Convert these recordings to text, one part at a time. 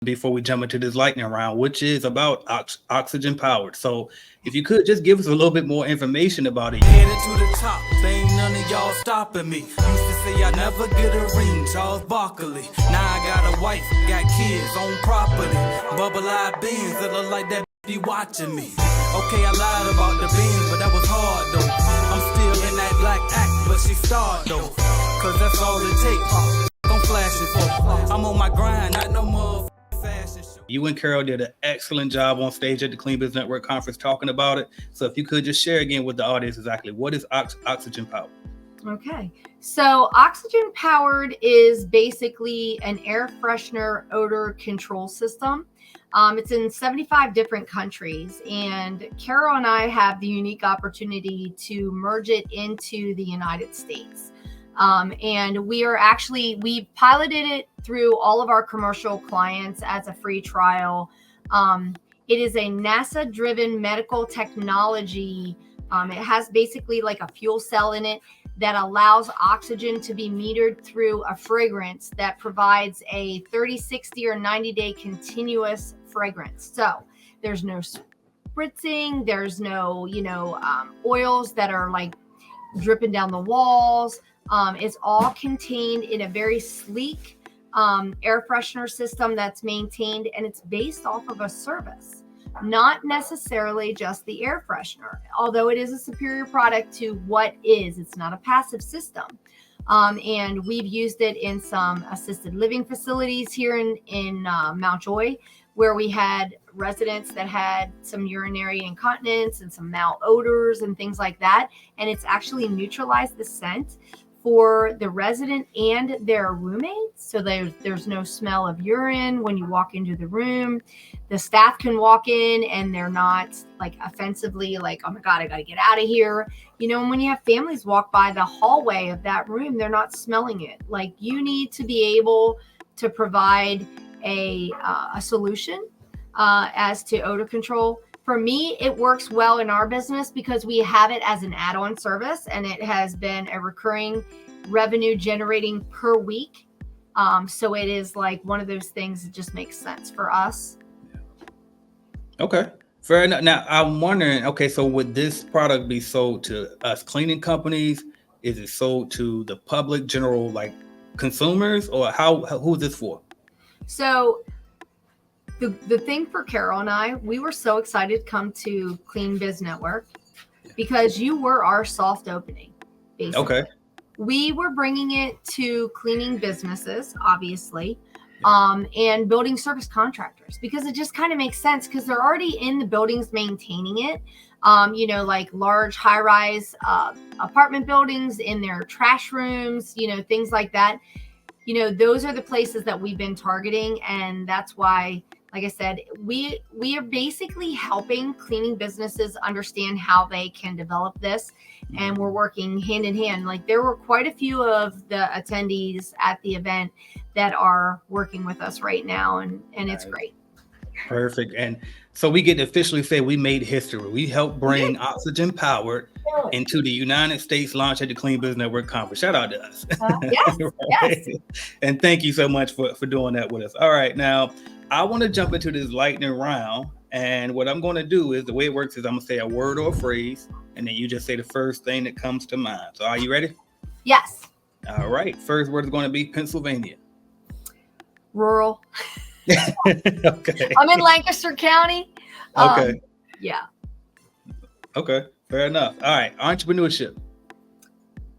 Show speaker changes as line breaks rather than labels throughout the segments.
before we jump into this lightning round, which is about oxygen powered. So, if you could just give us a little bit more information about it.
Headed to the top, there ain't none of y'all stopping me. Used to say I never get a ring, Charles Barkley. Now I got a wife, got kids, own property. Bubble eyed beans that look like that be watching me. Okay, I lied about the beans, but that was hard though. I'm still in that black act, but she starred though. Cause that's all it takes. Don't flash it for. I'm on my grind, not no more fashion show.
You and Carol did an excellent job on stage at the Clean Business Network conference talking about it. So if you could just share again with the audience exactly what is oxygen powered?
Okay, so oxygen powered is basically an air freshener odor control system. It's in 75 different countries, and Carol and I have the unique opportunity to merge it into the United States. And we piloted it through all of our commercial clients as a free trial. It is a NASA-driven medical technology. It has basically like a fuel cell in it that allows oxygen to be metered through a fragrance that provides a 30, 60, or 90-day continuous fragrance. So there's no spritzing, there's no, oils that are like dripping down the walls. It's all contained in a very sleek air freshener system that's maintained, and it's based off of a service, not necessarily just the air freshener, although it is a superior product to what is. It's not a passive system. And we've used it in some assisted living facilities here in Mount Joy, where we had residents that had some urinary incontinence and some malodors and things like that. And it's actually neutralized the scent for the resident and their roommates. So there's no smell of urine when you walk into the room. The staff can walk in and they're not like offensively like, oh my God, I got to get out of here. And when you have families walk by the hallway of that room, they're not smelling it. Like, you need to be able to provide a solution as to odor control. For me, it works well in our business because we have it as an add-on service, and it has been a recurring revenue generating per week. So it is like one of those things that just makes sense for us.
Okay, fair enough. Now I'm wondering, okay, so would this product be sold to us cleaning companies? Is it sold to the public, general like consumers, or who is this for?
So the thing for Carol and I, we were so excited to come to Clean Biz Network because you were our soft opening, basically.
Okay.
We were bringing it to cleaning businesses, obviously, and building service contractors, because it just kind of makes sense because they're already in the buildings maintaining it. Like large high-rise apartment buildings in their trash rooms, things like that. Those are the places that we've been targeting. And that's why, like I said, we are basically helping cleaning businesses understand how they can develop this. And we're working hand in hand. Like, there were quite a few of the attendees at the event that are working with us right now. And it's great.
Perfect. And so we get to officially say we made history. We helped bring oxygen powered into the United States launch at the Clean Business Network conference. Shout out to us.
Yes,
Right? Yes. And thank you so much for doing that with us. All right. Now, I want to jump into this lightning round. And what I'm going to do is, the way it works is I'm going to say a word or a phrase, and then you just say the first thing that comes to mind. So are you ready?
Yes.
All right. First word is going to be Pennsylvania.
Rural.
Okay.
I'm in Lancaster County.
Okay.
Yeah.
Okay. Fair enough. All right. Entrepreneurship.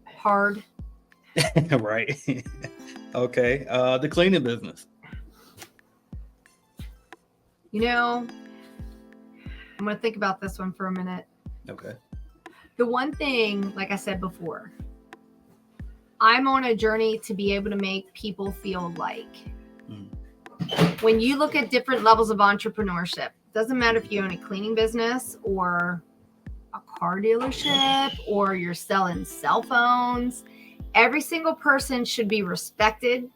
Hard.
Right. Okay. The cleaning business.
I'm going to think about this one for a minute.
Okay.
The one thing, like I said before, I'm on a journey to be able to make people feel like when you look at different levels of entrepreneurship, doesn't matter if you own a cleaning business or a car dealership or you're selling cell phones, every single person should be respected.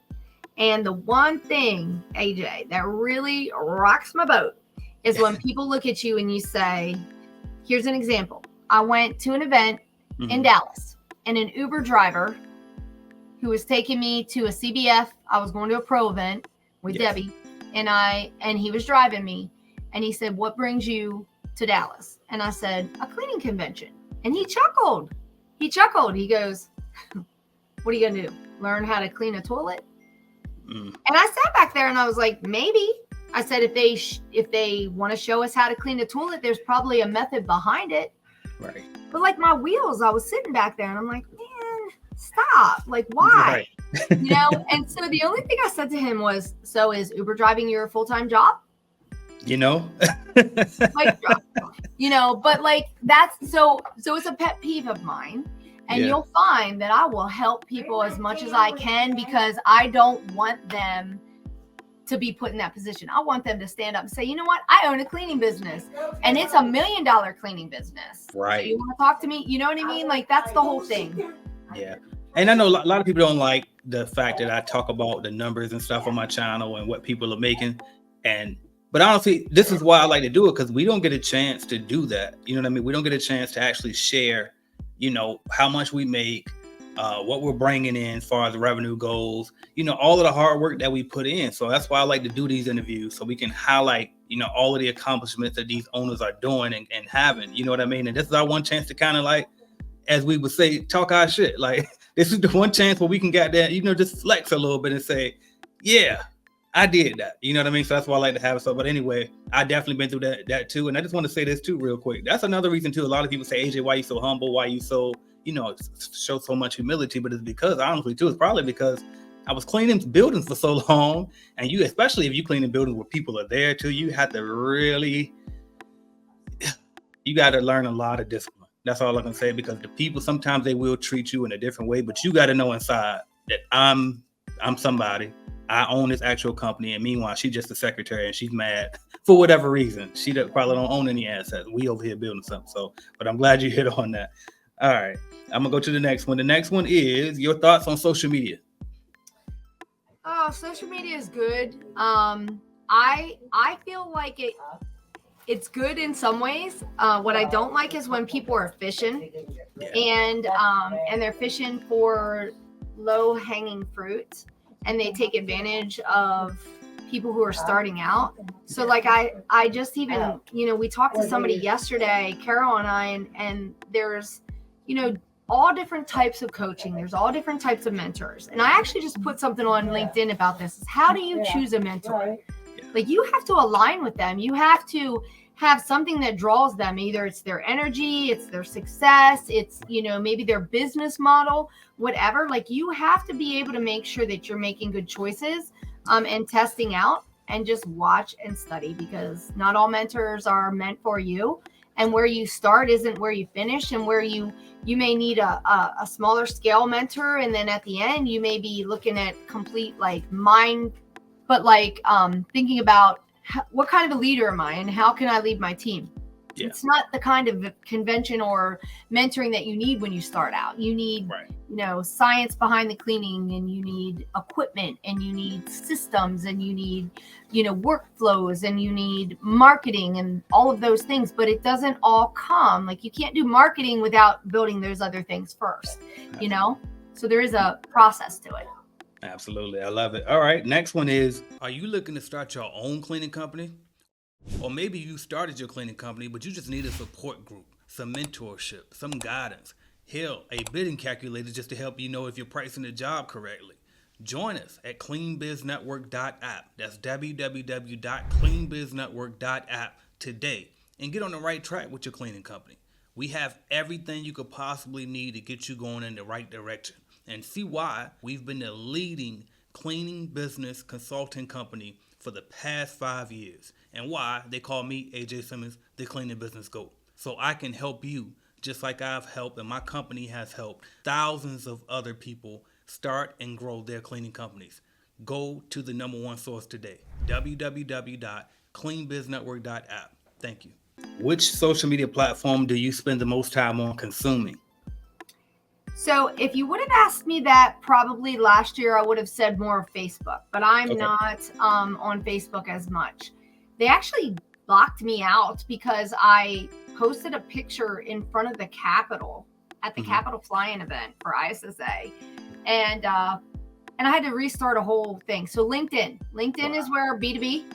And the one thing, AJ, that really rocks my boat is when people look at you and you say, here's an example. I went to an event in Dallas, and an Uber driver who was taking me to a CBF, I was going to a pro event with Debbie, and he was driving me, and he said, "What brings you to Dallas?" And I said, "A cleaning convention." And he chuckled. He goes, "What are you gonna do? Learn how to clean a toilet?" And I sat back there and I was like, maybe. I said, if they want to show us how to clean a toilet, there's probably a method behind it.
Right.
But like my wheels, I was sitting back there and I'm like, man, stop. Like, why?
Right.
You know? And so the only thing I said to him was, so is Uber driving your full-time job?
You know?
Like, you know, but like that's so it's a pet peeve of mine. And you'll find that I will help people as much as I can because I don't want them to be put in that position. I want them to stand up and say, you know what? I own a cleaning business and it's $1 million cleaning business.
Right.
So you want to talk to me? You know what I mean? Like that's the whole thing.
Yeah. And I know a lot of people don't like the fact that I talk about the numbers and stuff on my channel and what people are making. But honestly, this is why I like to do it because we don't get a chance to do that. You know what I mean? We don't get a chance to actually share, you know, how much we make, what we're bringing in as far as the revenue goes, you know, all of the hard work that we put in. So that's why I like to do these interviews so we can highlight, you know, all of the accomplishments that these owners are doing and having, you know what I mean? And this is our one chance to kind of like, as we would say, talk our shit. Like this is the one chance where we can get that, you know, just flex a little bit and say, yeah, I did that. You know what I mean? So that's why I like to have it. So, but anyway, I definitely been through that too. And I just want to say this too, real quick. That's another reason too. A lot of people say, AJ, why you so humble? Why you so, you know, show so much humility? But it's because honestly too, it's probably because I was cleaning buildings for so long. And you, especially if you clean in buildings where people are there too, you have to really, you got to learn a lot of discipline. That's all I can say, because the people, sometimes they will treat you in a different way, but you got to know inside that I'm somebody. I own this actual company, and meanwhile, she's just a secretary, and she's mad for whatever reason. She probably don't own any assets. We over here building something. So, but I'm glad you hit on that. All right, I'm gonna go to the next one. The next one is your thoughts on social media.
Oh, social media is good. I feel like it's good in some ways. What I don't like is when people are fishing, and they're fishing for low-hanging fruit. And they take advantage of people who are starting out. So like I just even, you know, we talked to somebody yesterday, Carol and I, and there's, you know, all different types of coaching. There's all different types of mentors. And I actually just put something on LinkedIn about this. Is how do you choose a mentor? Like you have to align with them. You have to have something that draws them. Either it's their energy, it's their success, it's, you know, maybe their business model, whatever. Like you have to be able to make sure that you're making good choices and testing out, and just watch and study, because not all mentors are meant for you. And where you start isn't where you finish, and where you may need a smaller scale mentor. And then at the end, you may be looking at complete like mind, but like thinking about what kind of a leader am I and how can I lead my team? Yeah. It's not the kind of convention or mentoring that you need when you start out. You need, you know, science behind the cleaning, and you need equipment, and you need systems, and you need, you know, workflows, and you need marketing and all of those things. But it doesn't all come, like you can't do marketing without building those other things first, you know? So there is a process to it.
Absolutely. I love it. All right. Next one is, are you looking to start your own cleaning company? Or maybe you started your cleaning company, but you just need a support group, some mentorship, some guidance. Hell, a bidding calculator just to help you know if you're pricing the job correctly. Join us at cleanbiznetwork.app. That's www.cleanbiznetwork.app today and get on the right track with your cleaning company. We have everything you could possibly need to get you going in the right direction, and see why we've been the leading cleaning business consulting company for the past 5 years, and why they call me, AJ Simmons, the cleaning business GOAT. So I can help you just like I've helped, and my company has helped thousands of other people start and grow their cleaning companies. Go to the number one source today, www.cleanbiznetwork.app. Thank you. Which social media platform do you spend the most time on consuming?
So if you would have asked me that probably last year, I would have said more of Facebook, but I'm not on Facebook as much. They actually locked me out because I posted a picture in front of the Capitol at the Capitol fly-in event for ISSA. And and I had to restart a whole thing. So LinkedIn is where B2B.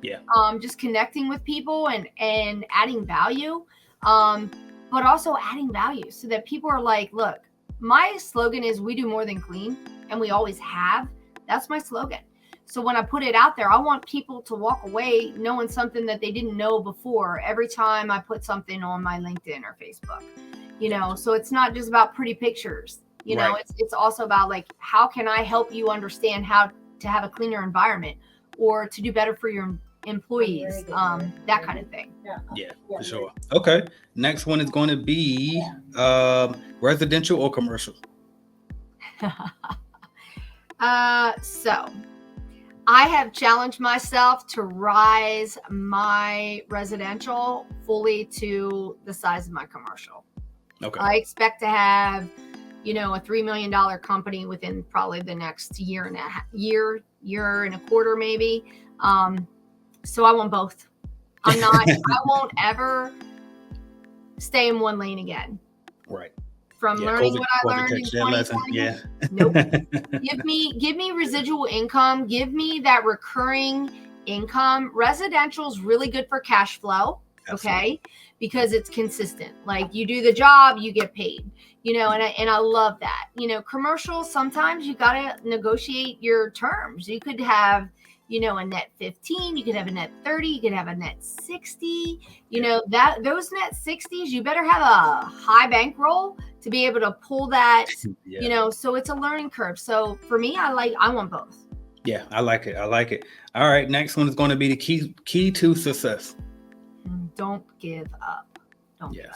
Yeah.
Just connecting with people and adding value, but also adding value so that people are like, look, my slogan is we do more than clean, and we always have. That's my slogan. So when I put it out there, I want people to walk away knowing something that they didn't know before every time I put something on my LinkedIn or Facebook, you know. So it's not just about pretty pictures, you know, it's also about like, how can I help you understand how to have a cleaner environment or to do better for your employees, that kind of thing.
Yeah, for sure. Okay. Next one is going to be residential or commercial?
So I have challenged myself to rise my residential fully to the size of my commercial.
Okay.
I expect to have, you know, a $3 million company within probably the next year and a quarter, maybe. So I want both. I won't ever stay in one lane again.
Right.
From learning what I learned in 2020.
Yeah.
Nope. Give me residual income. Give me that recurring income. Residential is really good for cash flow.
Absolutely.
Okay. Because it's consistent. Like you do the job, you get paid, you know, and I love that. You know, commercial, sometimes you got to negotiate your terms. You could have, you know, a net 15, you could have a net 30, you could have a net 60, you know, that those net 60s, you better have a high bankroll to be able to pull that, you know, so it's a learning curve. So for me, I want both.
Yeah, I like it. All right. Next one is going to be the key to success.
Don't give up. Don't give up.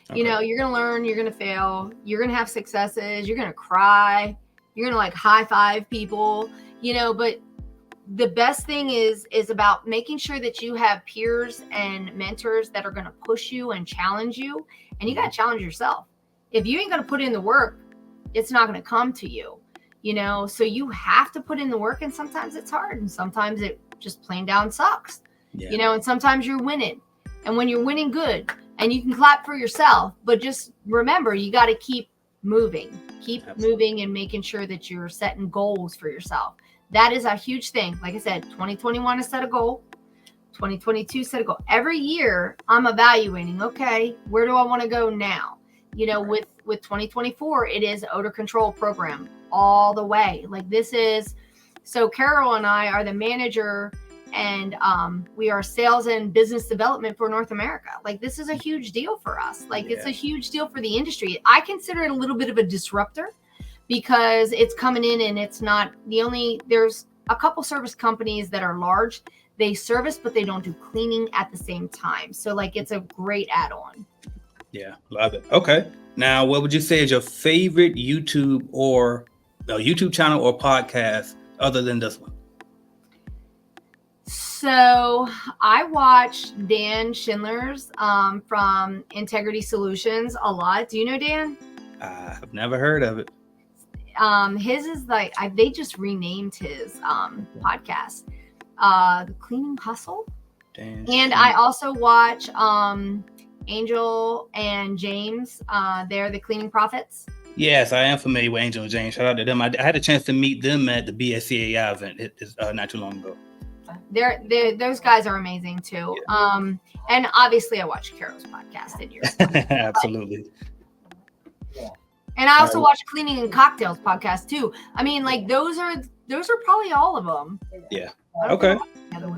Okay.
You know, you're going to learn, you're going to fail, you're going to have successes, you're going to cry, you're going to like high five people, you know, but the best thing is about making sure that you have peers and mentors that are going to push you and challenge you. And you got to challenge yourself. If you ain't going to put in the work, it's not going to come to you, you know? So you have to put in the work, and sometimes it's hard. And sometimes it just plain down sucks, you know, and sometimes you're winning. And when you're winning, good. And you can clap for yourself, but just remember, you got to keep moving, moving and making sure that you're setting goals for yourself. That is a huge thing. Like I said, 2021 is set a goal. 2022 set a goal. Every year I'm evaluating, okay, where do I want to go now? You know, with 2024, it is odor control program all the way. Like this is, so Carol and I are the manager, and we are sales and business development for North America. Like this is a huge deal for us. Like it's a huge deal for the industry. I consider it a little bit of a disruptor, because it's coming in and it's not there's a couple service companies that are large. They service, but they don't do cleaning at the same time. So like, it's a great add-on.
Yeah. Love it. Okay. Now, what would you say is your favorite YouTube channel or podcast other than this one?
So I watch Dan Schindler's from Integrity Solutions a lot. Do you know Dan?
I've never heard of it.
His is like, they just renamed his podcast, The Cleaning Hustle. And I also watch Angel and James. They're the Cleaning Prophets.
Yes, I am familiar with Angel and James. Shout out to them. I had a chance to meet them at the BSCAI event not too long ago.
Those guys are amazing too. Yeah. And obviously I watch Carol's podcast and yours.
Absolutely.
And I also watch Cleaning and Cocktails podcast too. I mean, like those are probably all of them.
Yeah. Okay.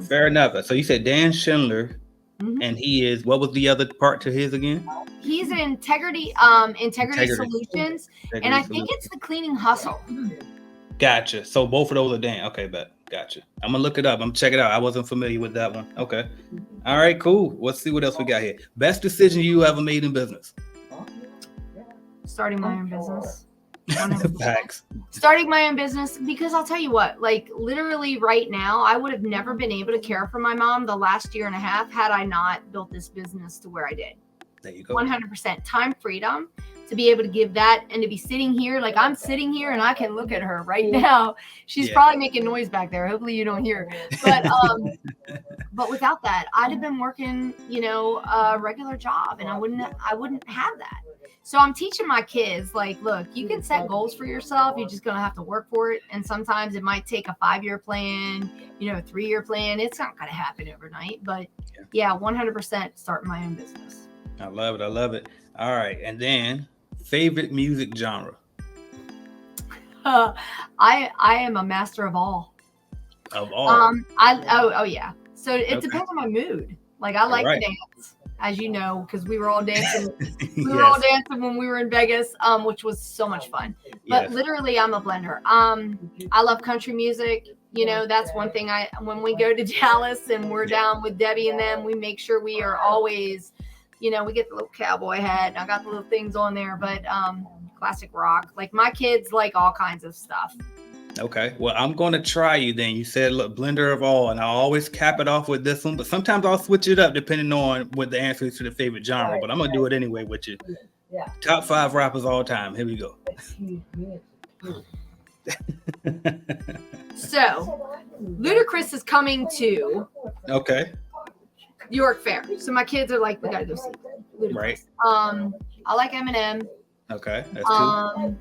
Fair enough. So you said Dan Schindler, and he is, what was the other part to his again? He's an Integrity
Solutions, and I think it's the Cleaning Hustle.
Gotcha. So both of those are Dan. Okay, bet. Gotcha. I'm gonna look it up. I'm gonna check it out. I wasn't familiar with that one. Okay. All right. Cool. Let's see what else we got here. Best decision you ever made in business?
Starting my own business.
Facts.
Starting my own business, because I'll tell you what, like literally right now, I would have never been able to care for my mom the last year and a half had I not built this business to where I did.
There you go.
100% time freedom to be able to give that, and to be sitting here, like I'm sitting here and I can look at her right now. She's probably making noise back there. Hopefully you don't hear. But but without that, I'd have been working, you know, a regular job, and I wouldn't have that. So I'm teaching my kids, like, look, you can set goals for yourself. You're just going to have to work for it. And sometimes it might take a 5-year plan, a 3-year plan. It's not going to happen overnight. But yeah, 100% starting my own business.
I love it. I love it. All right. And then favorite music genre?
I am a master of all.
Of all?
Oh yeah. So it depends on my mood. Like I like to dance, as you know, because we were all dancing. We were all dancing when we were in Vegas, which was so much fun. But literally, I'm a blender. I love country music. That's one thing. When we go to Dallas and we're down with Debbie and them, we make sure we are always, we get the little cowboy hat. And I got the little things on there, but classic rock. Like my kids like all kinds of stuff.
Okay, well, I'm going to try you then. You said, look, blender of all, and I always cap it off with this one, but sometimes I'll switch it up depending on what the answer is to the favorite genre, but I'm going to do it anyway with you. Top 5 rappers all time. Here we go.
So, Ludacris is coming to York Fair. So my kids are like, we got to go see Ludacris.
Right.
I like Eminem.
Okay, that's cool.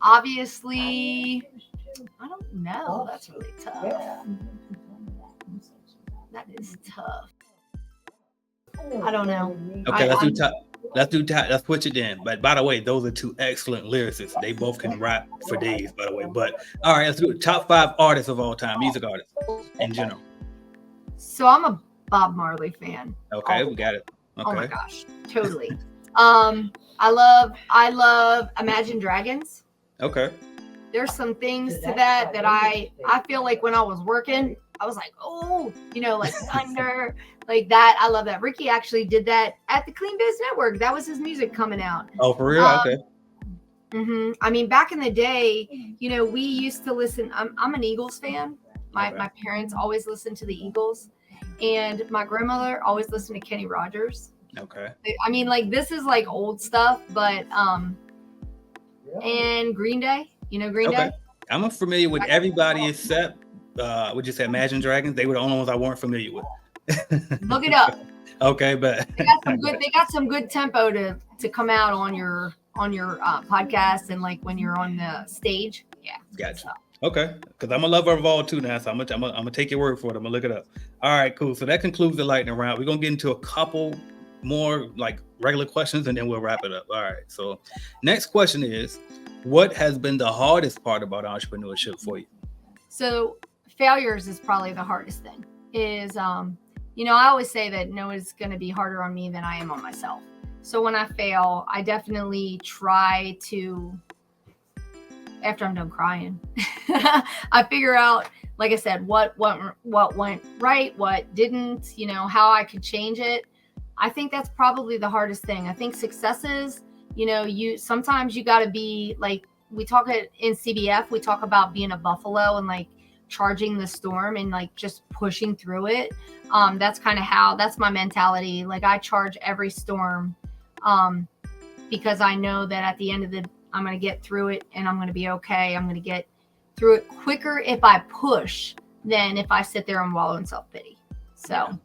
Obviously, I don't know. That's really tough. That is tough. I don't know.
Okay, let's do top. Let's switch it in. But by the way, those are 2 excellent lyricists. They both can rap for days, by the way. But all right, let's do it. Top 5 artists of all time, music artists in general.
So I'm a Bob Marley fan.
Okay, we got it. Okay.
Oh my gosh, totally. I love Imagine Dragons.
Okay.
There's some things to that I feel like when I was working, I was like, oh, like thunder, like that. I love that. Ricky actually did that at the Clean Biz Network. That was his music coming out.
Oh, for real? Okay.
I mean, back in the day, we used to listen. I'm an Eagles fan. My parents always listened to the Eagles, and my grandmother always listened to Kenny Rogers.
Okay.
I mean, like this is like old stuff, but and Green Day, Green Day.
I'm familiar with everybody except would you say Imagine Dragons? They were the only ones I weren't familiar with.
Look it up.
Okay, but
they got some good tempo to come out on your podcast and like when you're on the stage. Yeah.
Gotcha. Okay, because I'm a lover of all too now, so I'm gonna take your word for it. I'm gonna look it up. All right, cool. So that concludes the lightning round. We're gonna get into a couple more like regular questions and then we'll wrap it up. All right. So next question is, what has been the hardest part about entrepreneurship for you?
So failures is probably the hardest thing is, I always say that no one's going to be harder on me than I am on myself. So when I fail, I definitely try to, after I'm done crying, I figure out, like I said, what went right, what didn't, how I could change it. I think that's probably the hardest thing. I think successes, sometimes you got to be like, we talk in CBF, we talk about being a buffalo and like charging the storm and like just pushing through it. That's that's my mentality. Like I charge every storm because I know that at the end of I'm going to get through it and I'm going to be okay. I'm going to get through it quicker if I push than if I sit there and wallow in self-pity. So.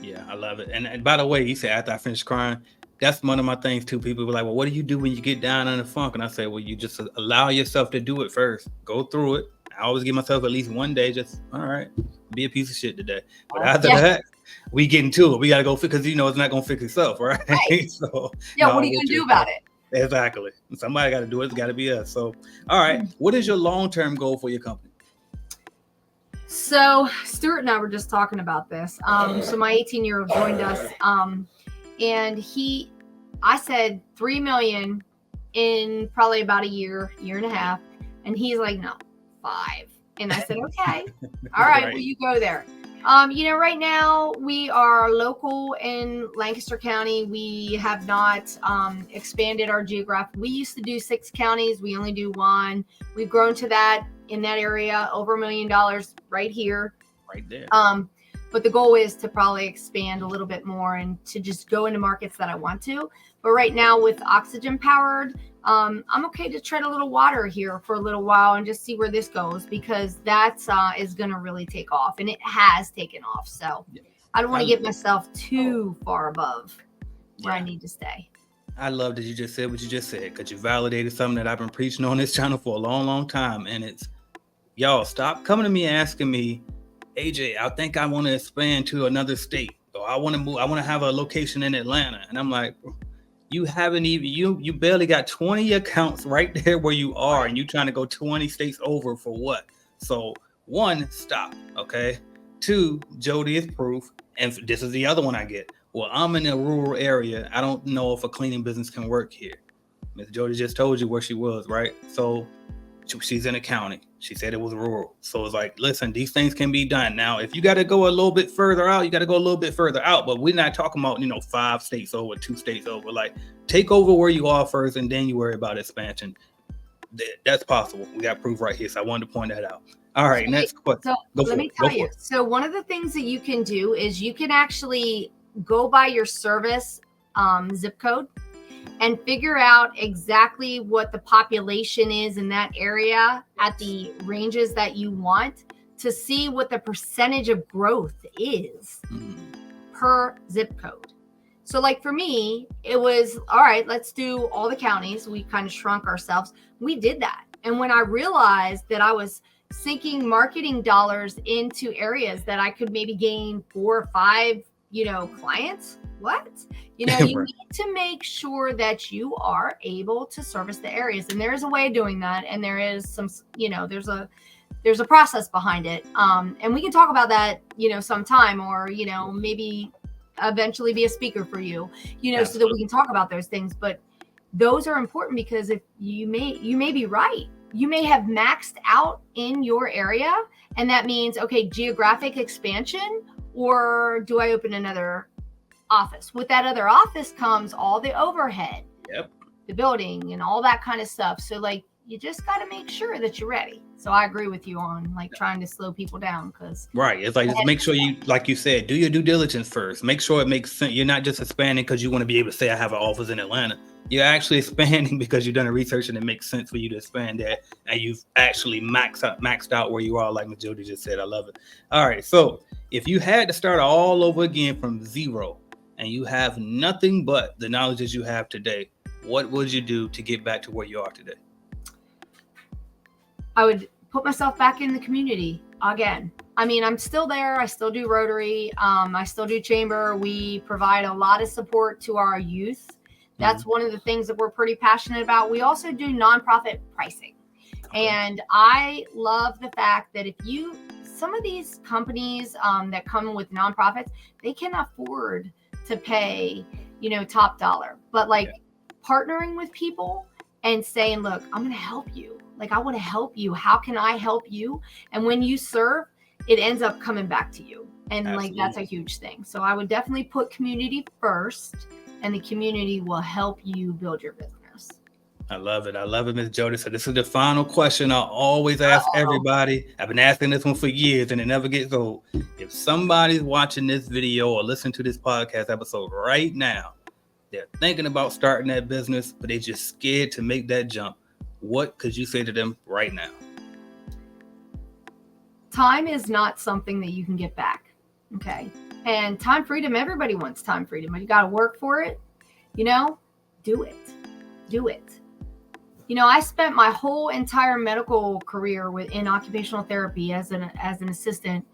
Yeah, I love it. And by the way, you said after I finished crying, that's one of my things too. People were like, well, what do you do when you get down in the funk? And I say, well, you just allow yourself to do it first. Go through it. I always give myself at least one day, just, all right, be a piece of shit today. But after that, we get into it. We got to go because, it's not going to fix itself, right? So,
what are you going to do about it?
Exactly. Somebody got to do it. It's got to be us. So, all right. What is your long-term goal for your company?
So Stuart and I were just talking about this. So my 18-year-old joined us, and I said 3 million in probably about a year and a half, and he's like, no, 5. And I said, okay, all right, well, you go there. Right now we are local in Lancaster County. We have not expanded our geographic. We used to do 6 counties. We only do 1. We've grown to that in that area, over $1 million right here.
Right there.
But the goal is to probably expand a little bit more and to just go into markets that I want to. But right now with Oxygen Powered, I'm okay to tread a little water here for a little while and just see where this goes, because that is going to really take off, and it has taken off. So I don't want to get myself too far above where I need to stay.
I love that you just said what you just said, because you validated something that I've been preaching on this channel for a long, long time. And it's, y'all stop coming to me asking me, AJ, I think I want to expand to another state, or I want to move, I want to have a location in Atlanta. And I'm like, you haven't even, you barely got 20 accounts right there where you are, and you trying to go 20 states over for what? So one, stop, okay? Two, Jody is proof. And this is the other one I get. Well, I'm in a rural area. I don't know if a cleaning business can work here. Miss Jody just told you where she was, right? So she's in a county. She said it was rural. So it's like, listen, these things can be done. Now, if you got to go a little bit further out, you got to go a little bit further out. But we're not talking about, 5 states over, 2 states over. Like, take over where you are first, and then you worry about expansion. That's possible. We got proof right here. So I wanted to point that out. All right, next question.
So let me tell you. So one of the things that you can do is you can actually go by your service zip code and figure out exactly what the population is in that area at the ranges that you want, to see what the percentage of growth is per zip code. So like for me, it was, all right, let's do all the counties. We kind of shrunk ourselves. We did that. And when I realized that I was sinking marketing dollars into areas that I could maybe gain 4 or 5, clients, you need to make sure that you are able to service the areas. And there is a way of doing that. And there is some, there's a process behind it. And we can talk about that, sometime, or, maybe eventually be a speaker for you, so that we can talk about those things. But those are important, because if you may be right. You may have maxed out in your area, and that means, okay, geographic expansion, or do I open another office? With that other office comes all the overhead, the building, and all that kind of stuff. So like, you just got to make sure that you're ready. So I agree with you on like trying to slow people down, because
right. It's like, just make sure you, like you said, do your due diligence first. Make sure it makes sense. You're not just expanding because you want to be able to say I have an office in Atlanta. You're actually expanding because you've done a research and it makes sense for you to expand that, and you've actually maxed out where you are, like Ms. Jody just said. I love it. All right. So if you had to start all over again from zero, and you have nothing but the knowledge that you have today, what would you do to get back to where you are today?
I would put myself back in the community again. I mean, I'm still there. I still do Rotary. I still do Chamber. We provide a lot of support to our youth. That's one of the things that we're pretty passionate about. We also do nonprofit pricing. And I love the fact that some of these companies that come with nonprofits, they can afford to pay, top dollar. But partnering with people and saying, look, I'm going to help you. Like, I want to help you. How can I help you? And when you serve, it ends up coming back to you. And
Absolutely.
That's a huge thing. So I would definitely put community first, and the community will help you build your business.
I love it. I love it, Ms. Jody. So this is the final question I always ask everybody. I've been asking this one for years, and it never gets old. If somebody's watching this video or listening to this podcast episode right now, they're thinking about starting that business, but they're just scared to make that jump, what could you say to them right now?
Time is not something that you can get back. Okay. And time freedom, everybody wants time freedom, but you got to work for it. Do it. I spent my whole entire medical career in occupational therapy as an assistant,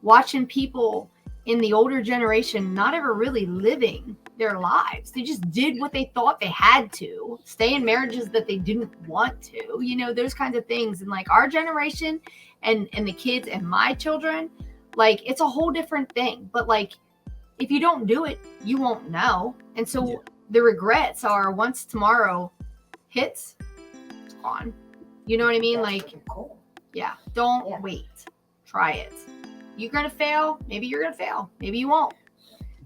watching people in the older generation not ever really living their lives. They just did what they thought they had to, stay in marriages that they didn't want to, those kinds of things. And like our generation and the kids and my children, like it's a whole different thing. But like, if you don't do it, you won't know. And so the regrets are, once tomorrow hits, it's gone. You know what I mean? Don't wait. Try it. You're going to fail. Maybe you're going to fail. Maybe you won't.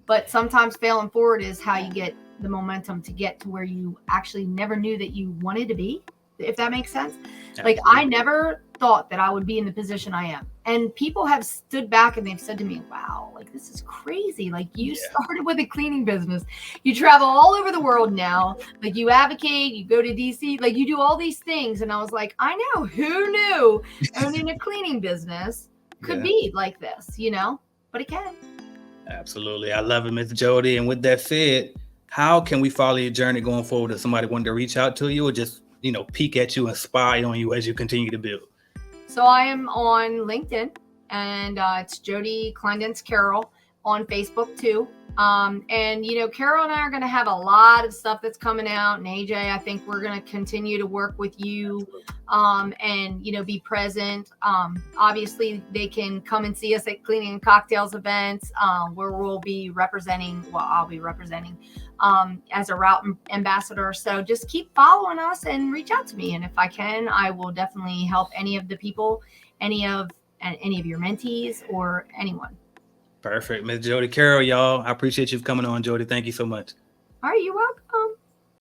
But sometimes failing forward is how you get the momentum to get to where you actually never knew that you wanted to be, if that makes sense.
Absolutely.
Like, I never thought that I would be in the position I am. And people have stood back and they've said to me, wow, like, this is crazy. Like, you started with a cleaning business. You travel all over the world now. Like, you advocate, you go to DC, like, you do all these things. And I was like, I know, who knew owning a cleaning business could be like this, but it can.
Absolutely. I love it, Ms. Jody. And with that said, how can we follow your journey going forward if somebody wanted to reach out to you or just, peek at you and spy on you as you continue to build?
So I am on LinkedIn, and it's Jody Kleindenz Carroll, on Facebook too. And Carol and I are going to have a lot of stuff that's coming out. And AJ, I think we're going to continue to work with you, and be present. Obviously, they can come and see us at Cleaning and Cocktails events, where we'll be representing. Well, I'll be representing as a route ambassador. So just keep following us and reach out to me. And if I can, I will definitely help any of the people, any of your mentees, or anyone.
Perfect. Ms. Jody Carroll, y'all. I appreciate you coming on, Jody. Thank you so much.
All right, you're welcome.